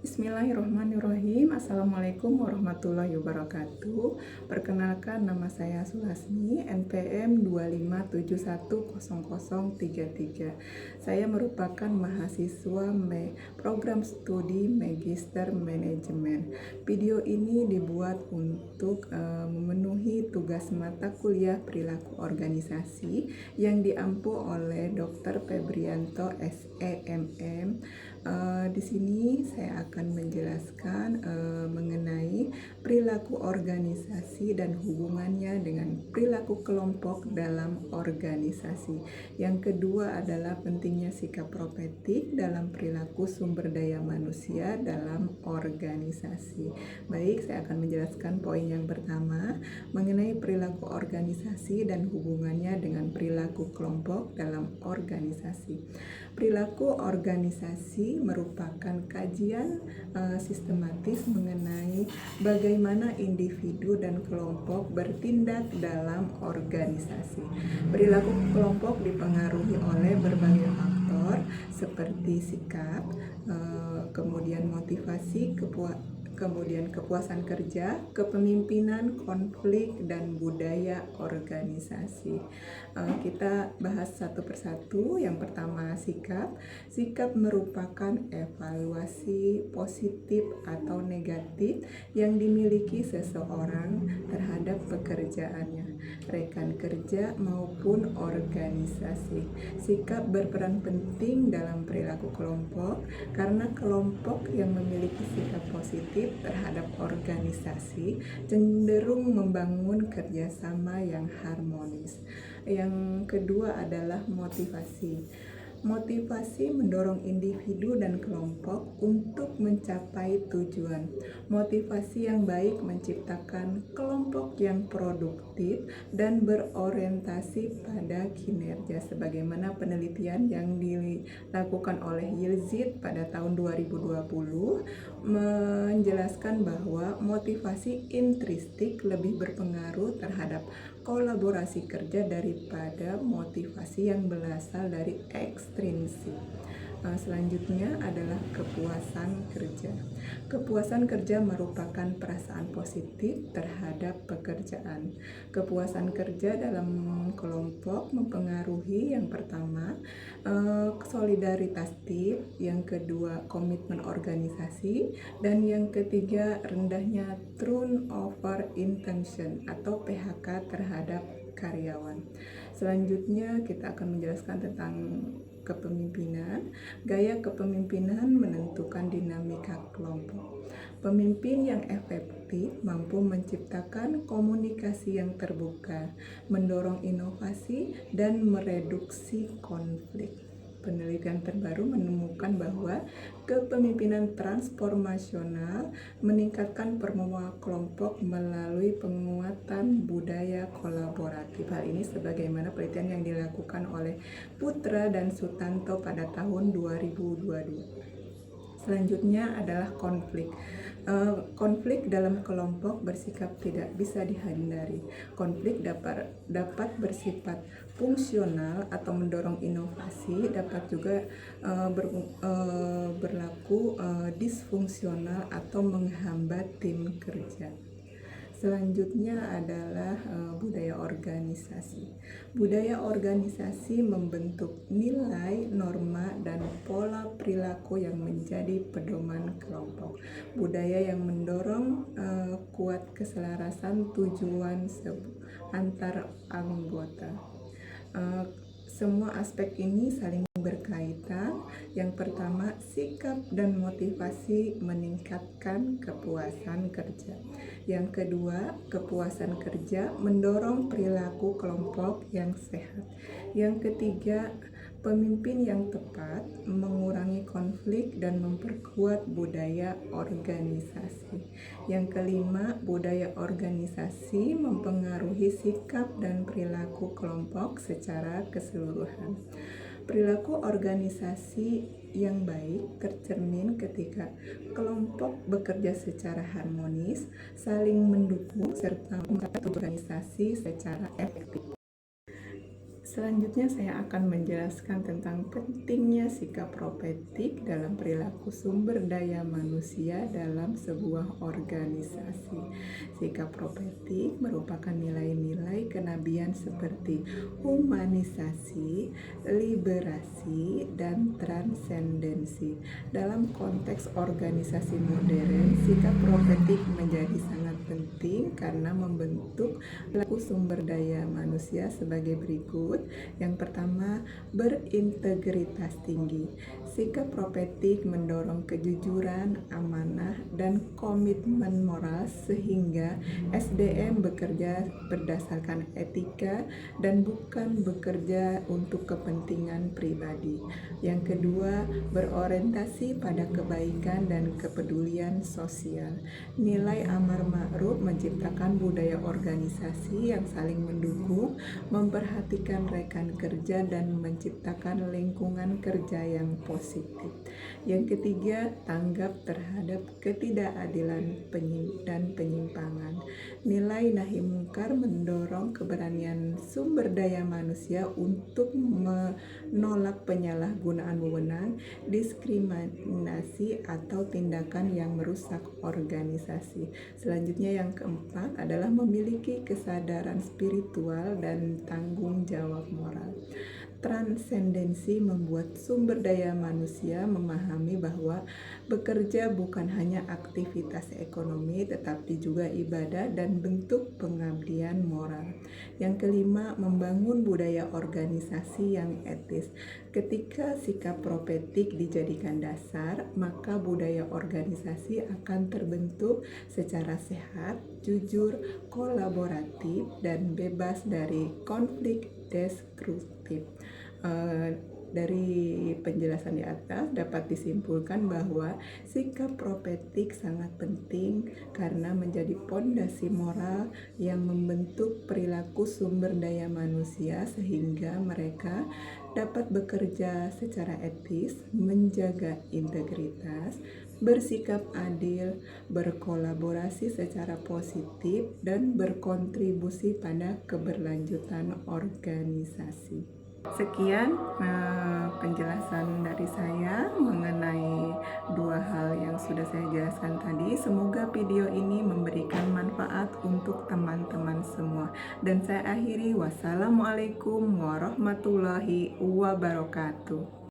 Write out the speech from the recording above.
Bismillahirrahmanirrahim. Assalamualaikum warahmatullahi wabarakatuh. Perkenalkan, nama saya Sulasmi, NPM 257100033. Saya merupakan mahasiswa program studi Magister Manajemen. Video ini dibuat untuk memenuhi tugas mata kuliah perilaku organisasi yang diampu oleh Dr. Febrianto SEMM. Di sini saya akan menjelaskan mengenai perilaku organisasi dan hubungannya dengan perilaku kelompok dalam organisasi. Yang kedua adalah pentingnya sikap prospektif dalam perilaku sumber daya manusia dalam organisasi. Baik, saya akan menjelaskan poin yang pertama mengenai perilaku organisasi dan hubungannya dengan perilaku kelompok dalam organisasi. Perilaku organisasi merupakan kajian sistematis mengenai bagaimana individu dan kelompok bertindak dalam organisasi. Perilaku kelompok dipengaruhi oleh berbagai faktor seperti sikap, kemudian motivasi, kemudian kepuasan kerja, kepemimpinan, konflik, dan budaya organisasi. Kita bahas satu persatu. Yang pertama, sikap. Sikap merupakan evaluasi positif atau negatif yang dimiliki seseorang terhadap pekerjaannya, rekan kerja, maupun organisasi. Sikap berperan penting dalam perilaku kelompok karena kelompok yang memiliki sikap positif terhadap organisasi cenderung membangun kerjasama yang harmonis. Yang kedua adalah motivasi. Motivasi mendorong individu dan kelompok untuk mencapai tujuan. Motivasi yang baik menciptakan kelompok yang produktif dan berorientasi pada kinerja, sebagaimana penelitian yang dilakukan oleh Yildiz pada tahun 2020 menjelaskan bahwa motivasi intrinsik lebih berpengaruh terhadap kolaborasi kerja daripada motivasi yang berasal dari ekstrinsik. Selanjutnya adalah kepuasan kerja. Kepuasan kerja merupakan perasaan positif terhadap pekerjaan. Kepuasan kerja dalam kelompok mempengaruhi yang pertama, solidaritas tim, yang kedua komitmen organisasi, dan yang ketiga rendahnya turnover intention atau PHK terhadap karyawan. Selanjutnya kita akan menjelaskan tentang kepemimpinan. Gaya kepemimpinan menentukan dinamika kelompok. Pemimpin yang efektif mampu menciptakan komunikasi yang terbuka, mendorong inovasi, dan mereduksi konflik. Penelitian terbaru menemukan bahwa kepemimpinan transformasional meningkatkan performa kelompok melalui penguatan budaya kolaboratif. Hal ini sebagaimana penelitian yang dilakukan oleh Putra dan Sutanto pada tahun 2022. Selanjutnya adalah konflik. Konflik dalam kelompok bersikap tidak bisa dihindari. Konflik dapat bersifat fungsional atau mendorong inovasi, dapat juga berlaku disfungsional atau menghambat tim kerja. Selanjutnya adalah budaya organisasi. Budaya organisasi membentuk nilai, norma, dan pola perilaku yang menjadi pedoman kelompok. Budaya yang mendorong kuat keselarasan tujuan antar anggota. Semua aspek ini saling berkaitan. Yang pertama, sikap dan motivasi meningkatkan kepuasan kerja. Yang kedua, kepuasan kerja mendorong perilaku kelompok yang sehat. Yang ketiga, pemimpin yang tepat mengurangi konflik dan memperkuat budaya organisasi. Yang kelima, budaya organisasi mempengaruhi sikap dan perilaku kelompok secara keseluruhan. Perilaku organisasi yang baik tercermin ketika kelompok bekerja secara harmonis, saling mendukung, serta membantu organisasi secara efektif. Selanjutnya saya akan menjelaskan tentang pentingnya sikap propetik dalam perilaku sumber daya manusia dalam sebuah organisasi. Sikap propetik merupakan nilai-nilai kenabian seperti humanisasi, liberasi, dan transendensi. Dalam konteks organisasi modern, sikap propetik menjadi sangat penting karena membentuk perilaku sumber daya manusia sebagai berikut. Yang pertama, berintegritas tinggi. Sikap propetik mendorong kejujuran, amanah, dan komitmen moral sehingga SDM bekerja berdasarkan etika dan bukan bekerja untuk kepentingan pribadi. Yang kedua, berorientasi pada kebaikan dan kepedulian sosial. Nilai amar ma'ruf menciptakan budaya organisasi yang saling mendukung, memperhatikan rekan kerja, dan menciptakan lingkungan kerja yang positif. Yang ketiga, tanggap terhadap ketidakadilan dan penyimpangan. Nilai nahi mungkar mendorong keberanian sumber daya manusia untuk menolak penyalahgunaan wewenang, diskriminasi, atau tindakan yang merusak organisasi. Selanjutnya yang keempat adalah memiliki kesadaran spiritual dan tanggung jawab moral. Transendensi membuat sumber daya manusia memahami bahwa bekerja bukan hanya aktivitas ekonomi tetapi juga ibadah dan bentuk pengabdian moral. Yang kelima, membangun budaya organisasi yang etis. Ketika sikap propetik dijadikan dasar, maka budaya organisasi akan terbentuk secara sehat, jujur, kolaboratif, dan bebas dari konflik destruktif. Dari penjelasan di atas dapat disimpulkan bahwa sikap propetik sangat penting karena menjadi pondasi moral yang membentuk perilaku sumber daya manusia sehingga mereka dapat bekerja secara etis, menjaga integritas, bersikap adil, berkolaborasi secara positif, dan berkontribusi pada keberlanjutan organisasi. Sekian penjelasan dari saya mengenai dua hal yang sudah saya jelaskan tadi. Semoga video ini memberikan manfaat untuk teman-teman semua. Dan saya akhiri, wassalamualaikum warahmatullahi wabarakatuh.